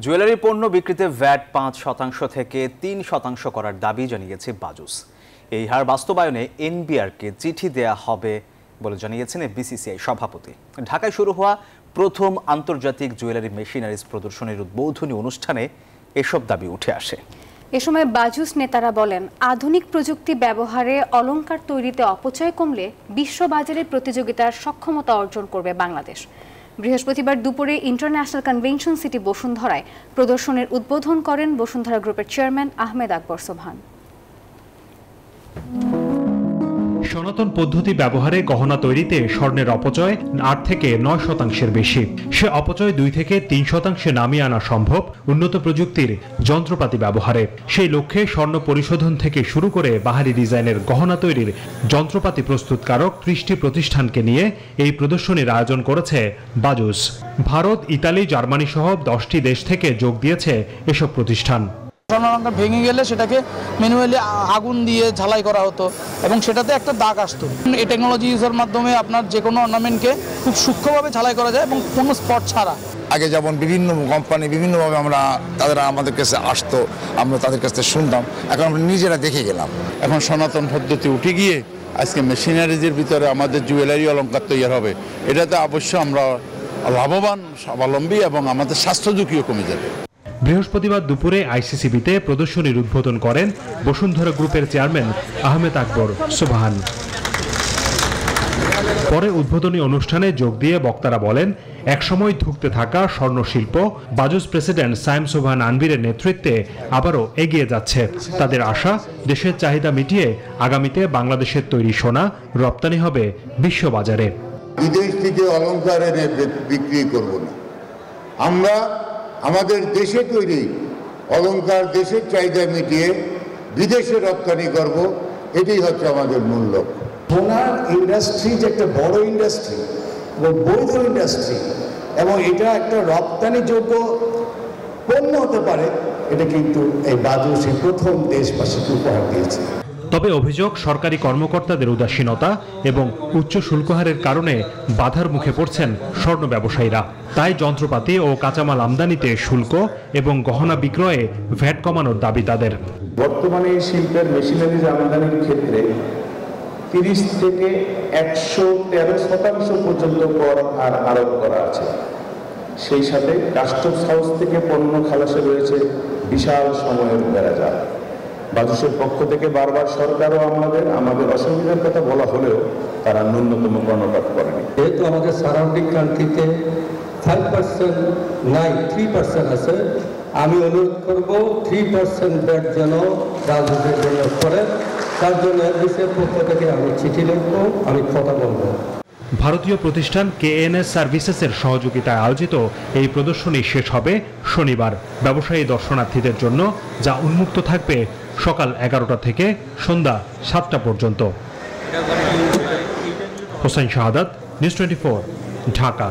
Jewellery পণ্য বিক্রিতে VAT ৫% থেকে ৩% করার দাবি জানিয়েছে বাজুস। এই হার বাস্তবায়নে এনবিআরকে চিঠি দেয়া হবে বলে জানিয়েছেন বিসিসিআই সভাপতি। ঢাকায় শুরু হওয়া প্রথম আন্তর্জাতিক জুয়েলারি মেশিনারিজ প্রদর্শনীর উদ্বোধনী অনুষ্ঠানে এসব দাবি উঠে আসে। এ সময় বাজুস নেতারা বলেন, আধুনিক প্রযুক্তি ব্যবহারে অলংকার তৈরিতে অপচয় কমলে বিশ্ববাজারে প্রতিযোগিতার সক্ষমতা অর্জন করবে বাংলাদেশ। বৃহস্পতিবার দুপুরে ইন্টারন্যাশনাল কনভেনশন সিটি বসুন্ধরায় প্রদর্শনীর উদ্বোধন করেন বসুন্ধরা গ্রুপের চেয়ারম্যান আহমেদ আকবর সোবহান। সনাতন পদ্ধতি ব্যবহারে গহনা তৈরিতে স্বর্ণের অপচয় ৮ থেকে ৯% বেশি। সে অপচয় ২ থেকে ৩% নামিয়ে আনা সম্ভব উন্নত প্রযুক্তির যন্ত্রপাতি ব্যবহারে। সেই লক্ষ্যে স্বর্ণ পরিশোধন থেকে শুরু করে বাহারি ডিজাইনের গহনা তৈরির যন্ত্রপাতি প্রস্তুতকারক ৩০টি প্রতিষ্ঠানকে নিয়ে এই প্রদর্শনীর আয়োজন করেছে বাজুস। ভারত, ইতালি, জার্মানি সহ 10টি দেশ থেকে যোগ দিয়েছে এসব প্রতিষ্ঠান। স্বর্ণালঙ্কার ভেঙে গেলে সেটাকে ম্যানুয়ালি আগুন দিয়ে ঝালাই করা হতো এবং সেটাতে একটা দাগ আসতো। এই টেকনোলজি ইউজের মাধ্যমে আপনার যে কোনো অর্নামেন্টকে খুব সূক্ষ্মভাবে ঝালাই করা যায় এবং কোনো স্পট ছাড়া। আগে যেমন বিভিন্ন কোম্পানি বিভিন্নভাবে তারা আমাদের কাছে আসতো, আমরা তাদের কাছে শুনতাম, এখন আমরা নিজেরা দেখে গেলাম। এখন সনাতন পদ্ধতি উঠে গিয়ে আজকে মেশিনারিজের ভিতরে আমাদের জুয়েলারি অলঙ্কার তৈরি হবে। এটাতে অবশ্য আমরা লাভবান, স্বাবলম্বী এবং আমাদের স্বাস্থ্য ঝুঁকিও কমে যাবে। বৃহস্পতিবার দুপুরে আইসিসিবিতে প্রদর্শনীর উদ্বোধন করেন বসুন্ধরা গ্রুপের চেয়ারম্যান আহমেদ আকবর সোবহান। পরে উদ্বোধনী অনুষ্ঠানে যোগ দিয়ে বক্তারা বলেন, একসময় ধুঁকতে থাকা স্বর্ণশিল্প বাজুস প্রেসিডেন্ট সায়েম সোবহান আনভীরের নেতৃত্বে আবারও এগিয়ে যাচ্ছে। তাদের আশা, দেশের চাহিদা মিটিয়ে আগামীতে বাংলাদেশের তৈরি সোনা রপ্তানি হবে বিশ্ববাজারে। বিদেশ থেকে অলংকার এনে বিক্রি করব না, আমরা আমাদের দেশে তৈরি অলংকার দেশের চাহিদা মিটিয়ে বিদেশে রপ্তানি করব, এটাই হচ্ছে আমাদের মূল লক্ষ্য। সোনার ইন্ডাস্ট্রি যে একটা বড় ইন্ডাস্ট্রি এবং বৈধ ইন্ডাস্ট্রি এবং এটা একটা রপ্তানিযোগ্য পণ্য হতে পারে, এটা কিন্তু এই বাজুস প্রথম দেশবাসীকে উপহার দিয়েছে। তবে অভিযোগ, সরকারি কর্মকর্তাদের উদাসীনতা এবং উচ্চ শুল্কহারের কারণে বাধার মুখে পড়ছেন স্বর্ণ ব্যবসায়ীরা। তাই যন্ত্রপাতি ও কাঁচামাল আমদানিতে শুল্ক এবং গহনা বিক্রয়ে ভ্যাট কমানোর দাবি তাদের। বর্তমানে এই শিল্পের মেশিনারিজ আমদানির ক্ষেত্রে 30 থেকে 113% পর্যন্ত কর আরোপ করা আছে। সেই সাথে কাস্টমস হাউস থেকে পণ্য খালাসে রয়েছে বিশাল সময়ের বেড়াজাল। বাজুসের পক্ষ থেকে বারবার সরকার ও আমাদের অসুবিধার কথা বলা হলেও তারা ন্যূনতম কর্ণপাত করেনি। যেহেতু আমাদের সারাউন্ডিং কান্ট্রিতে 5% নাই, 3% আছে, আমি অনুরোধ করব 3% ব্যাট যেন বাজুসের জন্য করে। তার জন্য এফডিসির পক্ষ থেকে আমি চিঠি লিখব, আমি কথা বলবো। ভারতীয় প্রতিষ্ঠান কেএনএস সার্ভিসেসের সহযোগিতায় আয়োজিত এই প্রদর্শনী শেষ হবে শনিবার। ব্যবসায়ী দর্শনার্থীদের জন্য যা উন্মুক্ত থাকবে সকাল 11টা থেকে সন্ধ্যা 7টা পর্যন্ত। হোসেন শাহাদাত, নিউজ 24, ঢাকা।